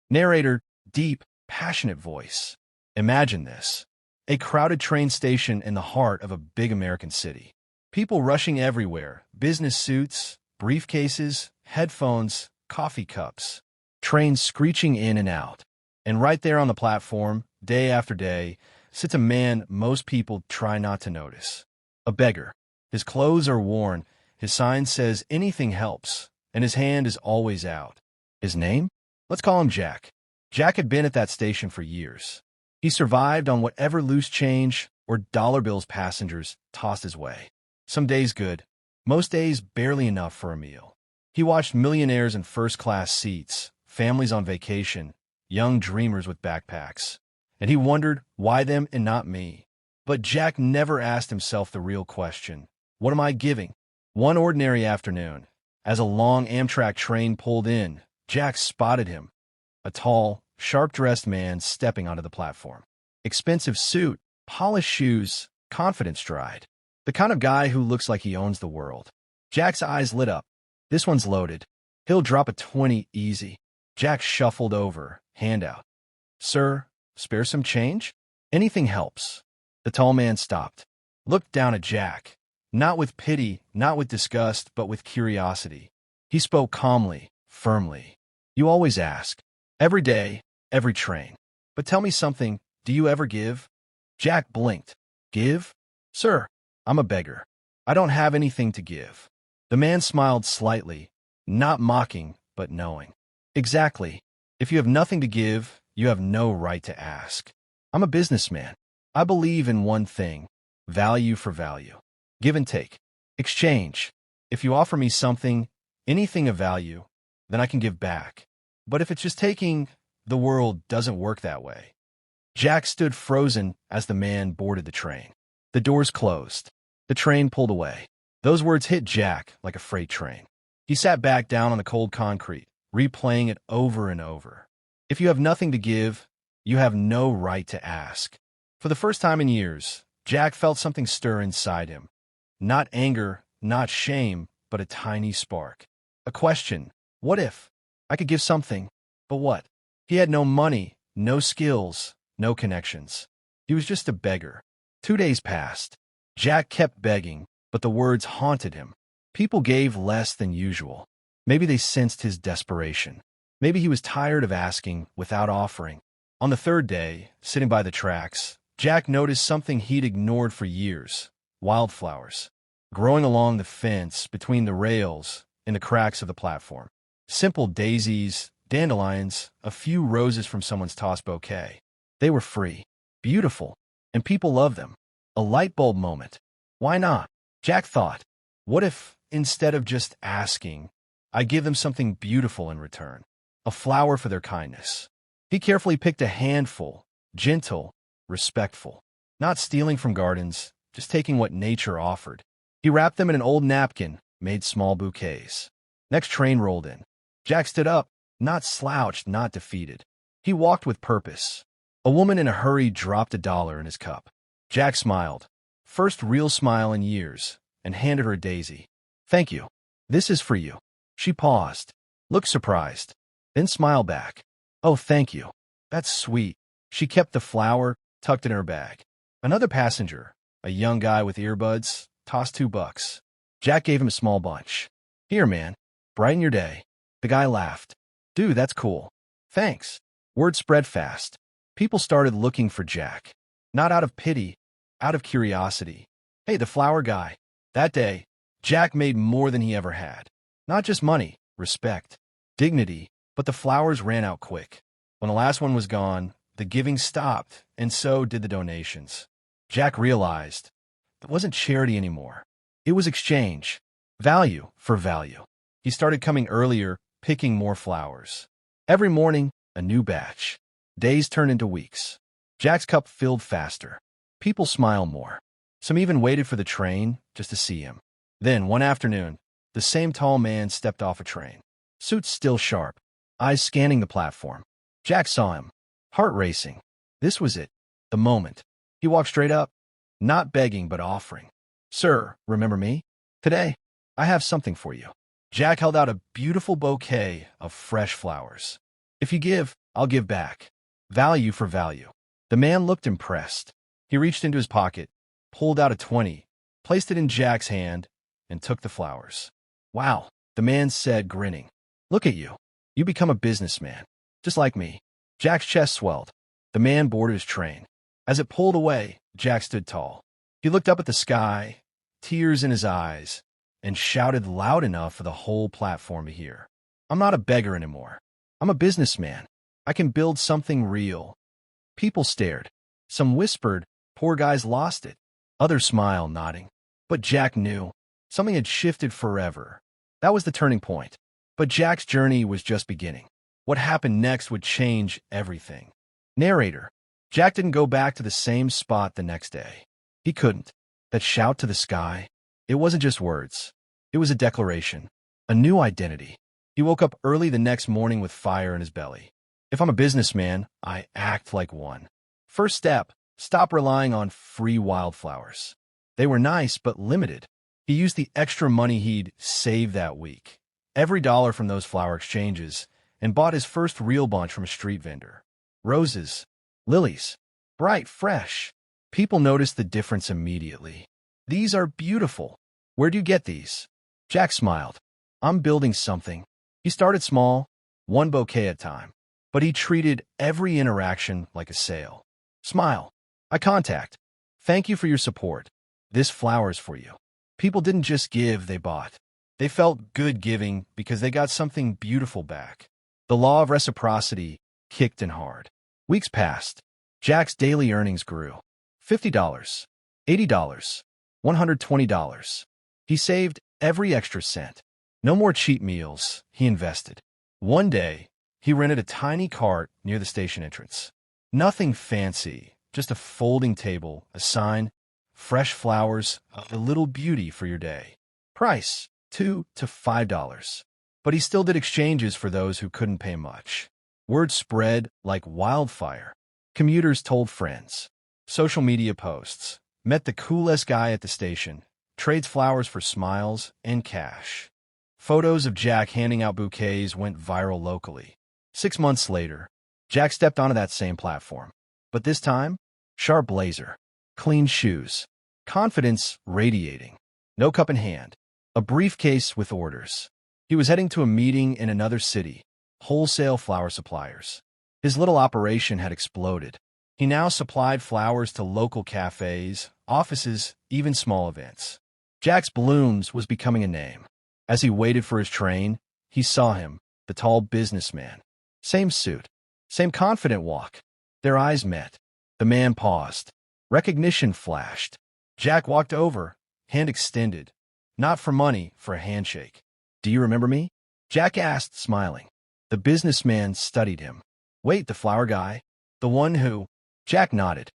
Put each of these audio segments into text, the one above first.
Narrator, deep, passionate voice. Imagine this. A crowded train station in the heart of a big American city. People rushing everywhere, business suits, briefcases, headphones, coffee cups. Trains screeching in and out. And right there on the platform, day after day, sits a man most people try not to notice. A beggar. His clothes are worn, his sign says anything helps, and his hand is always out. His name? Let's call him Jack. Jack had been at that station for years. He survived on whatever loose change or dollar bills passengers tossed his way. Some days good, most days barely enough for a meal. He watched millionaires in first-class seats, families on vacation, young dreamers with backpacks. And he wondered, why them and not me? But Jack never asked himself the real question, what am I giving? One ordinary afternoon, as a long Amtrak train pulled in, Jack spotted him. A tall, sharp-dressed man stepping onto the platform. Expensive suit, polished shoes, confident stride. The kind of guy who looks like he owns the world. Jack's eyes lit up. This one's loaded. He'll drop a 20 easy. Jack shuffled over, hand out. Sir, spare some change? Anything helps. The tall man stopped, looked down at Jack, not with pity, not with disgust, but with curiosity. He spoke calmly, firmly. You always ask. Every day, every train. But tell me something, do you ever give? Jack blinked. Give? Sir, I'm a beggar. I don't have anything to give. The man smiled slightly, not mocking, but knowing. Exactly. If you have nothing to give, you have no right to ask. I'm a businessman. I believe in one thing, value for value. Give and take. Exchange. If you offer me something, anything of value, then I can give back. But if it's just taking, the world doesn't work that way. Jack stood frozen as the man boarded the train. The doors closed. The train pulled away. Those words hit Jack like a freight train. He sat back down on the cold concrete, replaying it over and over. If you have nothing to give, you have no right to ask. For the first time in years, Jack felt something stir inside him. Not anger, not shame, but a tiny spark. A question. What if? I could give something, but what? He had no money, no skills, no connections. He was just a beggar. 2 days passed. Jack kept begging, but the words haunted him. People gave less than usual. Maybe they sensed his desperation. Maybe he was tired of asking without offering. On the third day, sitting by the tracks, Jack noticed something he'd ignored for years. Wildflowers. Growing along the fence, between the rails, in the cracks of the platform. Simple daisies, dandelions, a few roses from someone's tossed bouquet. They were free, beautiful, and people loved them. A light bulb moment. Why not? Jack thought. What if, instead of just asking, I give them something beautiful in return? A flower for their kindness. He carefully picked a handful, gentle, respectful. Not stealing from gardens, just taking what nature offered. He wrapped them in an old napkin, made small bouquets. Next train rolled in. Jack stood up, not slouched, not defeated. He walked with purpose. A woman in a hurry dropped $1 in his cup. Jack smiled, first real smile in years, and handed her a daisy. Thank you. This is for you. She paused, looked surprised, then smiled back. Oh, thank you. That's sweet. She kept the flower, tucked in her bag. Another passenger, a young guy with earbuds, tossed $2. Jack gave him a small bunch. Here, man. Brighten your day. The guy laughed. Dude, that's cool. Thanks. Word spread fast. People started looking for Jack. Not out of pity, out of curiosity. Hey, the flower guy. That day, Jack made more than he ever had. Not just money, respect, dignity, but the flowers ran out quick. When the last one was gone, the giving stopped, and so did the donations. Jack realized it wasn't charity anymore. It was exchange. Value for value. He started coming earlier, picking more flowers. Every morning, a new batch. Days turned into weeks. Jack's cup filled faster. People smiled more. Some even waited for the train just to see him. Then, one afternoon, the same tall man stepped off a train. Suit still sharp, eyes scanning the platform. Jack saw him, heart racing. This was it, the moment. He walked straight up, not begging but offering. Sir, remember me? Today, I have something for you. Jack held out a beautiful bouquet of fresh flowers. If you give, I'll give back. Value for value. The man looked impressed. He reached into his pocket, pulled out a 20, placed it in Jack's hand, and took the flowers. Wow, the man said, grinning. Look at you. You become a businessman. Just like me. Jack's chest swelled. The man boarded his train. As it pulled away, Jack stood tall. He looked up at the sky, tears in his eyes, and shouted loud enough for the whole platform to hear. I'm not a beggar anymore. I'm a businessman. I can build something real. People stared. Some whispered, poor guy's lost it. Others smiled, nodding. But Jack knew. Something had shifted forever. That was the turning point. But Jack's journey was just beginning. What happened next would change everything. Narrator. Jack didn't go back to the same spot the next day. He couldn't. That shout to the sky, it wasn't just words. It was a declaration, a new identity. He woke up early the next morning with fire in his belly. If I'm a businessman, I act like one. First step, stop relying on free wildflowers. They were nice but limited. He used the extra money he'd saved that week, every dollar from those flower exchanges, and bought his first real bunch from a street vendor. Roses, lilies, bright, fresh. People noticed the difference immediately. These are beautiful. Where do you get these? Jack smiled. I'm building something. He started small, one bouquet at a time, but he treated every interaction like a sale. Smile. Eye contact. Thank you for your support. This flower's for you. People didn't just give, they bought. They felt good giving because they got something beautiful back. The law of reciprocity kicked in hard. Weeks passed. Jack's daily earnings grew. $50, $80, $120. He saved every extra cent. No more cheap meals, he invested. One day, he rented a tiny cart near the station entrance. Nothing fancy, just a folding table, a sign, fresh flowers, a little beauty for your day. Price, $2 to $5. But he still did exchanges for those who couldn't pay much. Word spread like wildfire. Commuters told friends. Social media posts. Met the coolest guy at the station. Trades flowers for smiles and cash. Photos of Jack handing out bouquets went viral locally. 6 months later, Jack stepped onto that same platform. But this time, sharp blazer, clean shoes, confidence radiating, no cup in hand, a briefcase with orders. He was heading to a meeting in another city, wholesale flower suppliers. His little operation had exploded. He now supplied flowers to local cafes, offices, even small events. Jack's Blooms was becoming a name. As he waited for his train, he saw him, the tall businessman. Same suit, same confident walk. Their eyes met. The man paused. Recognition flashed. Jack walked over, hand extended. Not for money, for a handshake. Do you remember me? Jack asked, smiling. The businessman studied him. Wait, the flower guy? The one who... Jack nodded.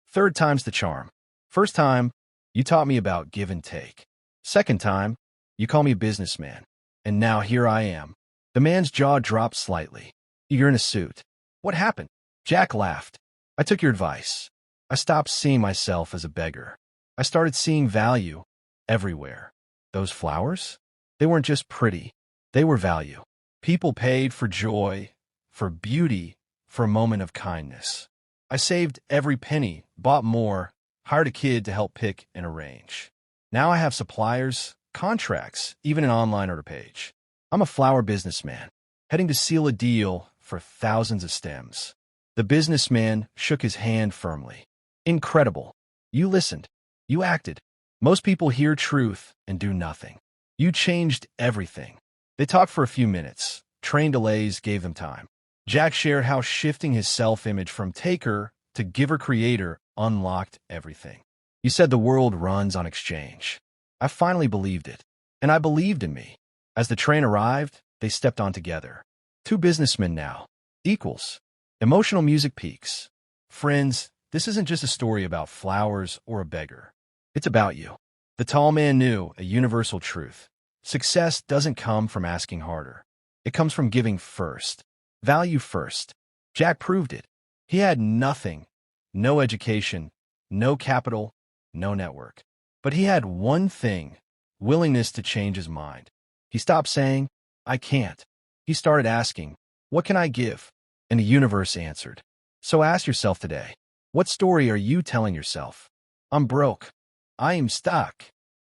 Third time's the charm. First time, you taught me about give and take. Second time, you call me a businessman. And now here I am. The man's jaw dropped slightly. You're in a suit. What happened? Jack laughed. I took your advice. I stopped seeing myself as a beggar. I started seeing value everywhere. Those flowers? They weren't just pretty. They were value. People paid for joy, for beauty, for a moment of kindness. I saved every penny, bought more, hired a kid to help pick and arrange. Now I have suppliers, contracts, even an online order page. I'm a flower businessman, heading to seal a deal for thousands of stems. The businessman shook his hand firmly. Incredible. You listened. You acted. Most people hear truth and do nothing. You changed everything. They talked for a few minutes. Train delays gave them time. Jack shared how shifting his self-image from taker to giver-creator unlocked everything. You said the world runs on exchange. I finally believed it. And I believed in me. As the train arrived, they stepped on together. Two businessmen now. Equals. Emotional music peaks. Friends, this isn't just a story about flowers or a beggar. It's about you. The tall man knew a universal truth. Success doesn't come from asking harder. It comes from giving first. Value first. Jack proved it. He had nothing. No education, no capital, no network. But he had one thing, willingness to change his mind. He stopped saying, I can't. He started asking, what can I give? And the universe answered. So ask yourself today, what story are you telling yourself? I'm broke. I am stuck.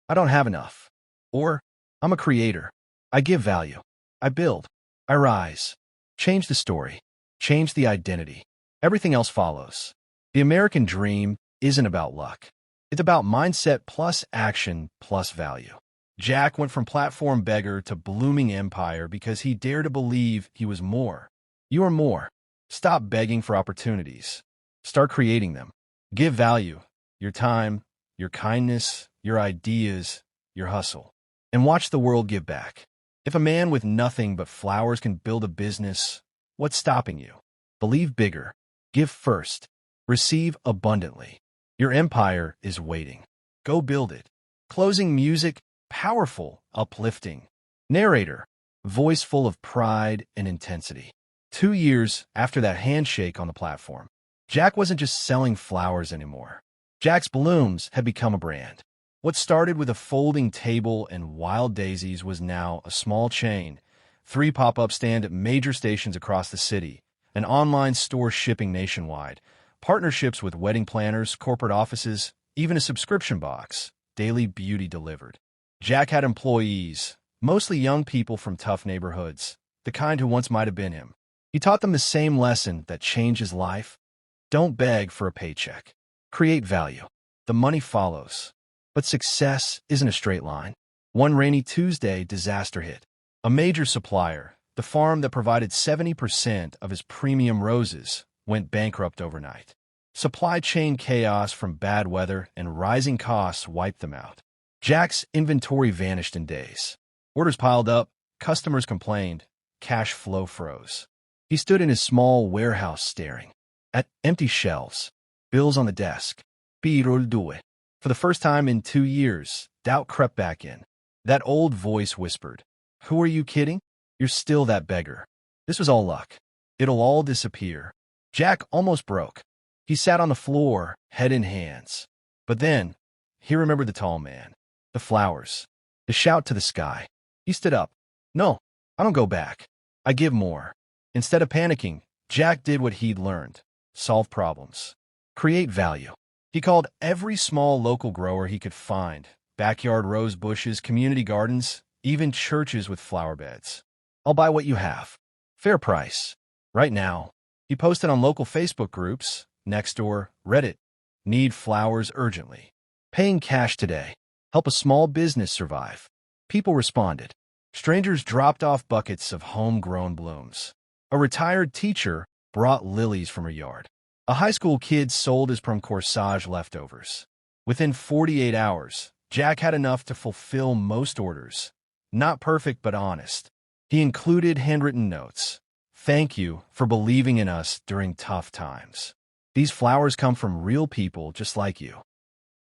I don't have enough. Or, I'm a creator. I give value. I build. I rise. Change the story. Change the identity. Everything else follows. The American dream isn't about luck. It's about mindset plus action plus value. Jack went from platform beggar to blooming empire because he dared to believe he was more. You are more. Stop begging for opportunities. Start creating them. Give value, your time, your kindness, your ideas, your hustle. And watch the world give back. If a man with nothing but flowers can build a business, what's stopping you? Believe bigger. Give first. Receive abundantly. Your empire is waiting. Go build it. Closing music, powerful, uplifting. Narrator, voice full of pride and intensity. 2 years after that handshake on the platform, Jack wasn't just selling flowers anymore. Jack's Blooms had become a brand. What started with a folding table and wild daisies was now a small chain, 3 pop-up stands at major stations across the city, an online store shipping nationwide, partnerships with wedding planners, corporate offices, even a subscription box, daily beauty delivered. Jack had employees, mostly young people from tough neighborhoods, the kind who once might have been him. He taught them the same lesson that changed his life. Don't beg for a paycheck. Create value. The money follows. But success isn't a straight line. One rainy Tuesday, disaster hit. A major supplier, the farm that provided 70% of his premium roses, went bankrupt overnight. Supply chain chaos from bad weather and rising costs wiped them out. Jack's inventory vanished in days. Orders piled up, customers complained, cash flow froze. He stood in his small warehouse staring at empty shelves, bills on the desk. Pirul due. For the first time in 2 years, doubt crept back in. That old voice whispered, "Who are you kidding? You're still that beggar. This was all luck. It'll all disappear." Jack almost broke. He sat on the floor, head in hands. But then, he remembered the tall man, the flowers, the shout to the sky. He stood up. "No, I don't go back. I give more." Instead of panicking, Jack did what he'd learned. Solve problems. Create value. He called every small local grower he could find, backyard rose bushes, community gardens, even churches with flower beds. "I'll buy what you have. Fair price." Right now, he posted on local Facebook groups, Nextdoor, Reddit, "Need flowers urgently. Paying cash today. Help a small business survive." People responded. Strangers dropped off buckets of homegrown blooms. A retired teacher brought lilies from her yard. A high school kid sold his prom corsage leftovers. Within 48 hours, Jack had enough to fulfill most orders. Not perfect, but honest. He included handwritten notes. "Thank you for believing in us during tough times. These flowers come from real people just like you."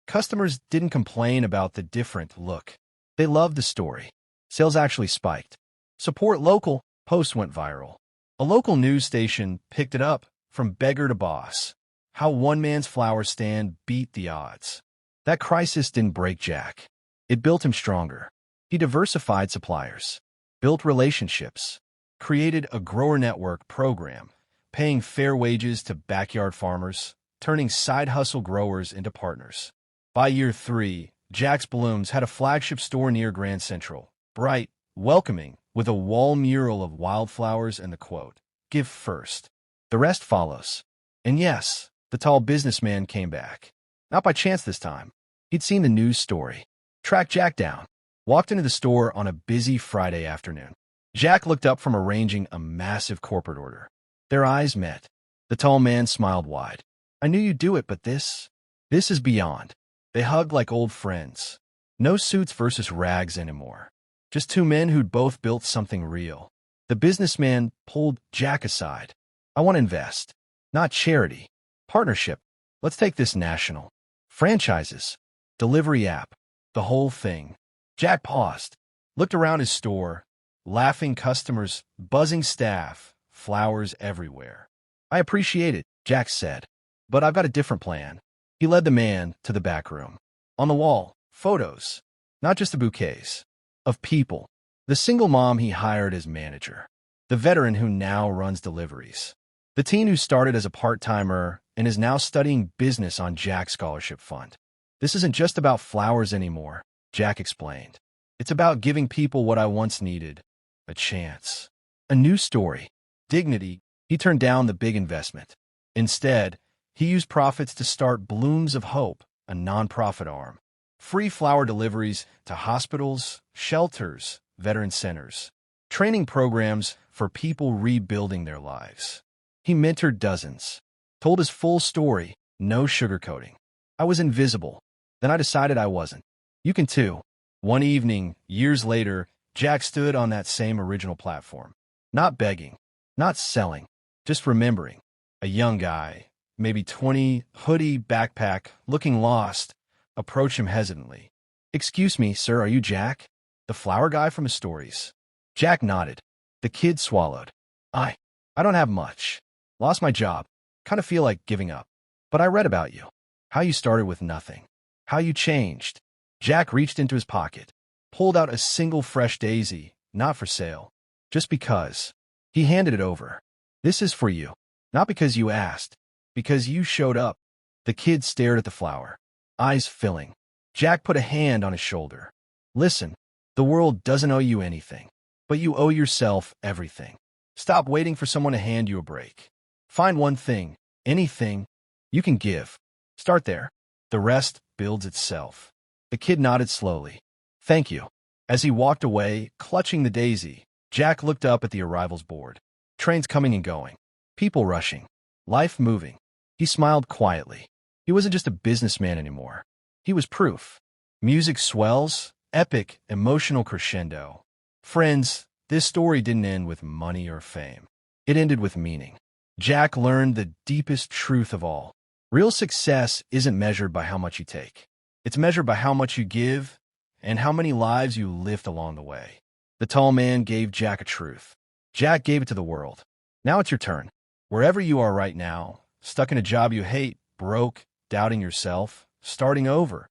Customers didn't complain about the different look. They loved the story. Sales actually spiked. Support local posts went viral. A local news station picked it up, from beggar to boss. How one man's flower stand beat the odds. That crisis didn't break Jack. It built him stronger. He diversified suppliers, built relationships, created a grower network program, paying fair wages to backyard farmers, turning side hustle growers into partners. By year 3, Jack's Blooms had a flagship store near Grand Central, bright, welcoming, with a wall mural of wildflowers and the quote, "Give first. The rest follows." And yes, the tall businessman came back. Not by chance this time. He'd seen the news story, tracked Jack down, walked into the store on a busy Friday afternoon. Jack looked up from arranging a massive corporate order. Their eyes met. The tall man smiled wide. "I knew you'd do it, but this is beyond." They hugged like old friends. No suits versus rags anymore. Just 2 men who'd both built something real. The businessman pulled Jack aside. "I want to invest. Not charity. Partnership. Let's take this national. Franchises. Delivery app. The whole thing." Jack paused, looked around his store, laughing customers, buzzing staff, flowers everywhere. "I appreciate it," Jack said, "but I've got a different plan." He led the man to the back room. On the wall, photos. Not just the bouquets. Of people. The single mom he hired as manager. The veteran who now runs deliveries. The The teen who started as a part-timer and is now studying business on Jack's scholarship fund. This isn't just about flowers anymore, Jack explained. It's about giving people what I once needed, a chance. A new story. Dignity. He turned down the big investment. Instead, he used profits to start Blooms of Hope, a nonprofit arm. Free flower deliveries to hospitals, shelters, veteran centers. Training programs for people rebuilding their lives. He mentored dozens. Told his full story, no sugarcoating. I was invisible. Then I decided I wasn't. You can too. One evening, years later, Jack stood on that same original platform. Not begging, not selling, just remembering. A young guy, maybe 20, hoodie, backpack, looking lost, approached him hesitantly. "Excuse me, sir, are you Jack? The flower guy from his stories?" Jack nodded. The kid swallowed. I don't have much. Lost my job. Kind of feel like giving up. But I read about you. How you started with nothing. How you changed." Jack reached into his pocket, pulled out a single fresh daisy, not for sale, just because. He handed it over. "This is for you. Not because you asked, because you showed up." The kid stared at the flower, eyes filling. Jack put a hand on his shoulder. "Listen, the world doesn't owe you anything, but you owe yourself everything. Stop waiting for someone to hand you a break. Find one thing, anything, you can give. Start there. The rest builds itself." The kid nodded slowly. "Thank you." As he walked away, clutching the daisy, Jack looked up at the arrivals board. Trains coming and going. People rushing. Life moving. He smiled quietly. He wasn't just a businessman anymore. He was proof. Music swells, epic, emotional crescendo. Friends, this story didn't end with money or fame. It ended with meaning. Jack learned the deepest truth of all. Real success isn't measured by how much you take. It's measured by how much you give and how many lives you lift along the way. The tall man gave Jack a truth. Jack gave it to the world. Now it's your turn. Wherever you are right now, stuck in a job you hate, broke, doubting yourself, starting over.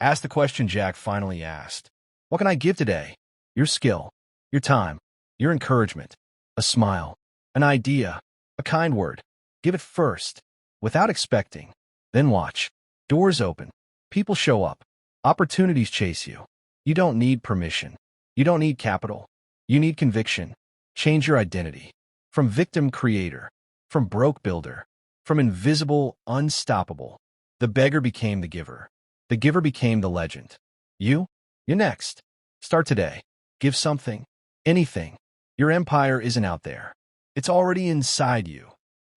Ask the question Jack finally asked. What can I give today? Your skill, your time, your encouragement, a smile, an idea, a kind word. Give it first, without expecting. Then watch. Doors open. People show up. Opportunities chase you. You don't need permission. You don't need capital. You need conviction. Change your identity. From victim creator. From broke builder. From invisible unstoppable. The beggar became the giver. The giver became the legend. You're next. Start today. Give something. Anything. Your empire isn't out there. It's already inside you,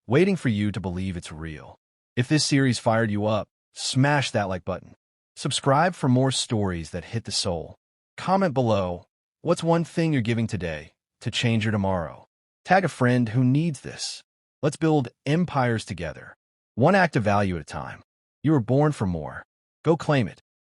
waiting for you to believe it's real. If this series fired you up, smash that like button. Subscribe for more stories that hit the soul. Comment below, what's one thing you're giving today to change your tomorrow? Tag a friend who needs this. Let's build empires together. One act of value at a time. You were born for more. Go claim it.